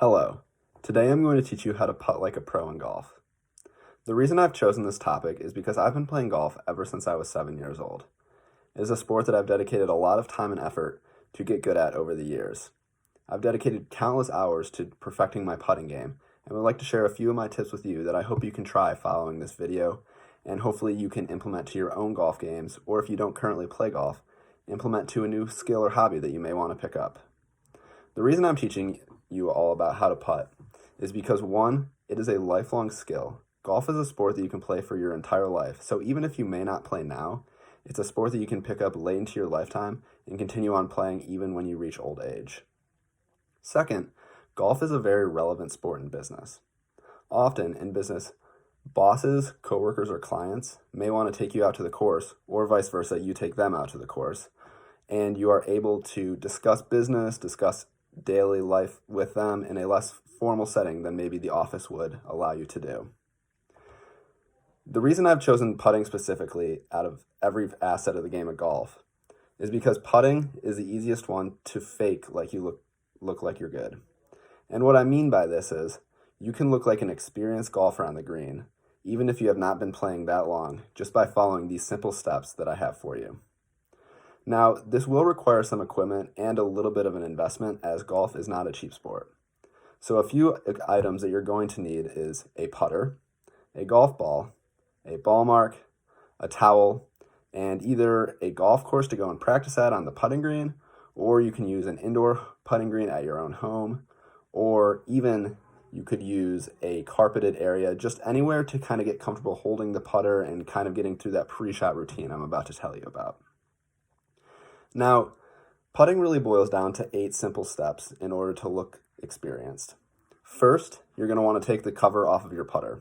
Hello. Today I'm going to teach you how to putt like a pro in golf. The reason I've chosen this topic is because I've been playing golf ever since I was 7 years old. It is a sport that I've dedicated a lot of time and effort to get good at over the years. I've dedicated countless hours to perfecting my putting game and would like to share a few of my tips with you that I hope you can try following this video, and hopefully you can implement to your own golf games, or if you don't currently play golf, implement to a new skill or hobby that you may want to pick up. The reason I'm teaching you all about how to putt is because, one, it is a lifelong skill. Golf is a sport that you can play for your entire life, so even if you may not play now, it's a sport that you can pick up late into your lifetime and continue on playing even when you reach old age. Second, golf is a very relevant sport in business. Often in business, bosses, coworkers, or clients may want to take you out to the course, or vice versa, you take them out to the course, and you are able to discuss business, discuss daily life with them in a less formal setting than maybe the office would allow you to do. The reason I've chosen putting specifically out of every asset of the game of golf is because putting is the easiest one to fake like you look like you're good. And what I mean by this is you can look like an experienced golfer on the green, even if you have not been playing that long, just by following these simple steps that I have for you. Now, this will require some equipment and a little bit of an investment, as golf is not a cheap sport. So a few items that you're going to need is a putter, a golf ball, a ball mark, a towel, and either a golf course to go and practice at on the putting green, or you can use an indoor putting green at your own home, or even you could use a carpeted area, just anywhere to kind of get comfortable holding the putter and kind of getting through that pre-shot routine I'm about to tell you about. Now, putting really boils down to 8 simple steps in order to look experienced. First, you're going to want to take the cover off of your putter.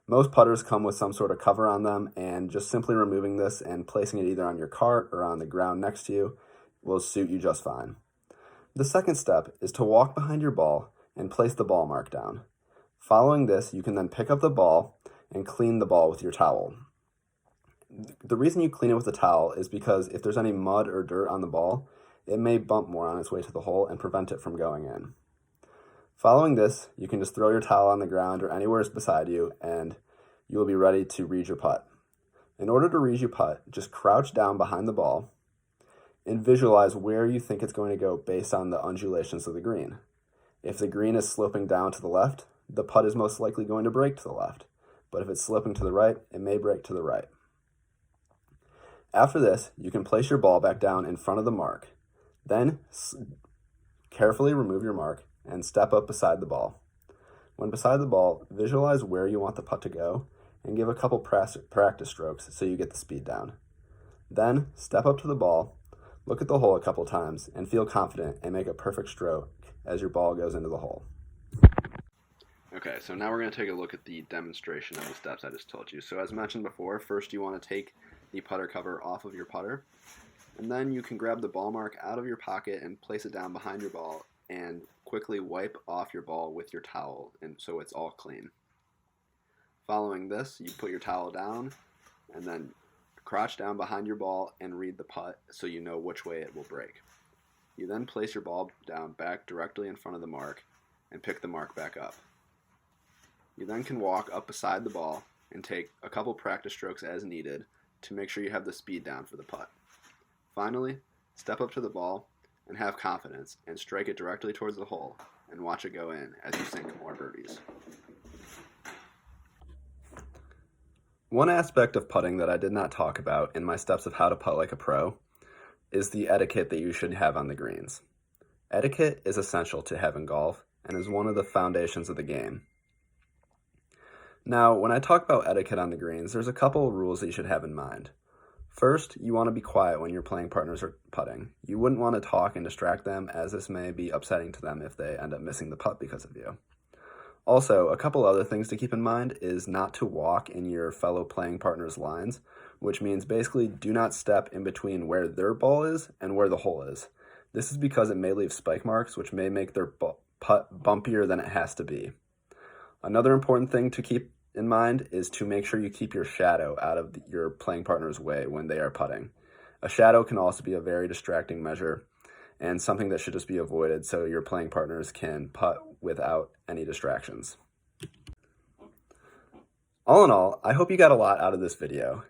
Most putters come with some sort of cover on them, and just simply removing this and placing it either on your cart or on the ground next to you will suit you just fine. The second step is to walk behind your ball and place the ball mark down. Following this, you can then pick up the ball and clean the ball with your towel. The reason you clean it with a towel is because if there's any mud or dirt on the ball, it may bump more on its way to the hole and prevent it from going in. Following this, you can just throw your towel on the ground or anywhere beside you, and you will be ready to read your putt. In order to read your putt, just crouch down behind the ball and visualize where you think it's going to go based on the undulations of the green. If the green is sloping down to the left, the putt is most likely going to break to the left, but if it's sloping to the right, it may break to the right. After this, you can place your ball back down in front of the mark. Then, carefully remove your mark and step up beside the ball. When beside the ball, visualize where you want the putt to go and give a couple practice strokes so you get the speed down. Then, step up to the ball, look at the hole a couple times, and feel confident and make a perfect stroke as your ball goes into the hole. Okay, so now we're going to take a look at the demonstration of the steps I just told you. So as mentioned before, first you want to take the putter cover off of your putter, and then you can grab the ball mark out of your pocket and place it down behind your ball and quickly wipe off your ball with your towel, and so it's all clean. Following this, you put your towel down and then crouch down behind your ball and read the putt so you know which way it will break. You then place your ball down back directly in front of the mark and pick the mark back up. You then can walk up beside the ball and take a couple practice strokes as needed to make sure you have the speed down for the putt. Finally, step up to the ball and have confidence and strike it directly towards the hole and watch it go in as you sink more birdies. One aspect of putting that I did not talk about in my steps of how to putt like a pro is the etiquette that you should have on the greens. Etiquette is essential to have in golf and is one of the foundations of the game. Now, when I talk about etiquette on the greens, there's a couple of rules that you should have in mind. First, you want to be quiet when your playing partners are putting. You wouldn't want to talk and distract them, as this may be upsetting to them if they end up missing the putt because of you. Also, a couple other things to keep in mind is not to walk in your fellow playing partner's lines, which means basically do not step in between where their ball is and where the hole is. This is because it may leave spike marks, which may make their putt bumpier than it has to be. Another important thing to keep in mind is to make sure you keep your shadow out of your playing partner's way when they are putting. A shadow can also be a very distracting measure and something that should just be avoided so your playing partners can putt without any distractions. All in all, I hope you got a lot out of this video.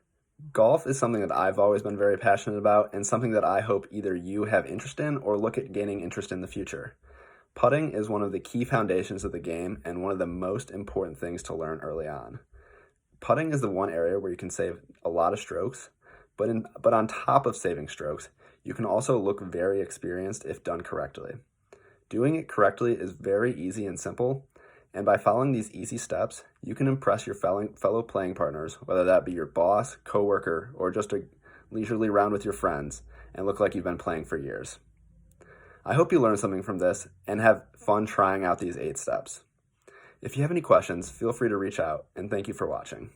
Golf is something that I've always been very passionate about and something that I hope either you have interest in or look at gaining interest in the future. Putting is one of the key foundations of the game and one of the most important things to learn early on. Putting is the one area where you can save a lot of strokes, but on top of saving strokes, you can also look very experienced if done correctly. Doing it correctly is very easy and simple, and by following these easy steps, you can impress your fellow playing partners, whether that be your boss, coworker, or just a leisurely round with your friends, and look like you've been playing for years. I hope you learned something from this and have fun trying out these 8 steps. If you have any questions, feel free to reach out, and thank you for watching.